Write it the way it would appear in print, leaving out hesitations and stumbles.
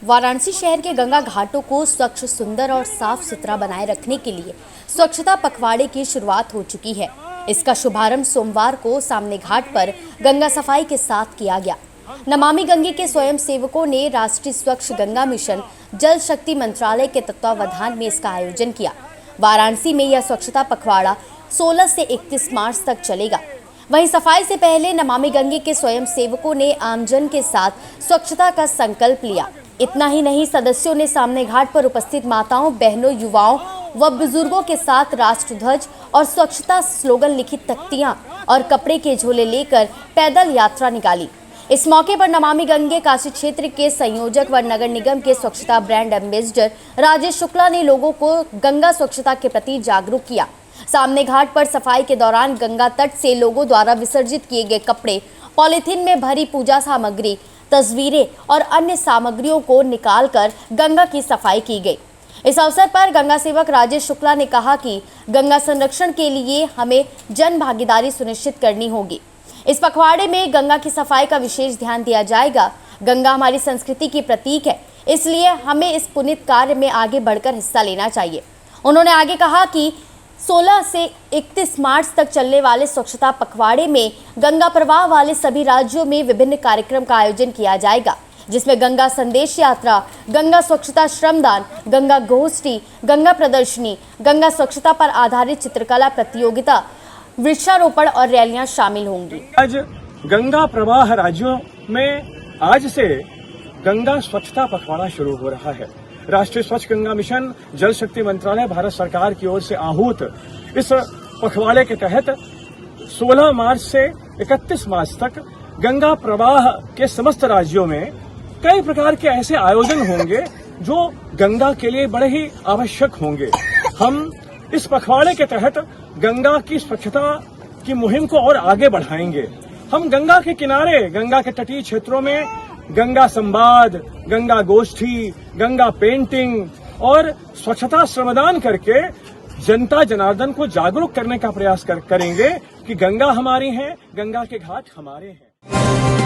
वाराणसी शहर के गंगा घाटों को स्वच्छ, सुंदर और साफ सुथरा बनाए रखने के लिए स्वच्छता पखवाड़े की शुरुआत हो चुकी है। इसका शुभारंभ सोमवार को सामने घाट पर गंगा सफाई के साथ किया गया। नमामि गंगे के स्वयं सेवकों ने राष्ट्रीय स्वच्छ गंगा मिशन जल शक्ति मंत्रालय के तत्वावधान में इसका आयोजन किया। वाराणसी में यह स्वच्छता पखवाड़ा 16 से 31 मार्च तक चलेगा। वहीं सफाई से पहले नमामि गंगे के स्वयं सेवकों ने आमजन के साथ स्वच्छता का संकल्प लिया। इतना ही नहीं, सदस्यों ने सामने घाट पर उपस्थित माताओं, बहनों, युवाओं व बुजुर्गों के साथ राष्ट्र ध्वज और स्वच्छता स्लोगन लिखित तख्तियां और कपड़े के झोले लेकर पैदल यात्रा निकाली। इस मौके पर नमामि गंगे काशी क्षेत्र के संयोजक व नगर निगम के स्वच्छता ब्रांड एम्बेसडर राजेश शुक्ला ने लोगों को गंगा स्वच्छता के प्रति जागरूक किया। सामने घाट पर सफाई के दौरान गंगा तट से लोगों द्वारा विसर्जित किए गए कपड़े, पॉलीथीन में भरी पूजा सामग्री, तस्वीरें और अन्य सामग्रियों को निकालकर गंगा की सफाई की गई। इस अवसर पर गंगा सेवक राजेश शुक्ला ने कहा कि गंगा संरक्षण के लिए हमें जन भागीदारी सुनिश्चित करनी होगी। इस पखवाड़े में गंगा की सफाई का विशेष ध्यान दिया जाएगा। गंगा हमारी संस्कृति की प्रतीक है, इसलिए हमें इस पुनीत कार्य में आगे बढ़कर हिस्सा लेना चाहिए। उन्होंने आगे कहा कि 16 से 31 मार्च तक चलने वाले स्वच्छता पखवाड़े में गंगा प्रवाह वाले सभी राज्यों में विभिन्न कार्यक्रम का आयोजन किया जाएगा, जिसमें गंगा संदेश यात्रा, गंगा स्वच्छता श्रमदान, गंगा गोष्ठी, गंगा प्रदर्शनी, गंगा स्वच्छता पर आधारित चित्रकला प्रतियोगिता, वृक्षारोपण और रैलियां शामिल होंगी। आज गंगा प्रवाह राज्यों में आज से गंगा स्वच्छता पखवाड़ा शुरू हो रहा है। राष्ट्रीय स्वच्छ गंगा मिशन जल शक्ति मंत्रालय भारत सरकार की ओर से आहूत इस पखवाड़े के तहत 16 मार्च से 31 मार्च तक गंगा प्रवाह के समस्त राज्यों में कई प्रकार के ऐसे आयोजन होंगे जो गंगा के लिए बड़े ही आवश्यक होंगे। हम इस पखवाड़े के तहत गंगा की स्वच्छता की मुहिम को और आगे बढ़ाएंगे। हम गंगा के किनारे, गंगा के तटीय क्षेत्रों में गंगा संवाद, गंगा गोष्ठी, गंगा पेंटिंग और स्वच्छता श्रमदान करके जनता जनार्दन को जागरूक करने का प्रयास करेंगे कि गंगा हमारी है, गंगा के घाट हमारे हैं।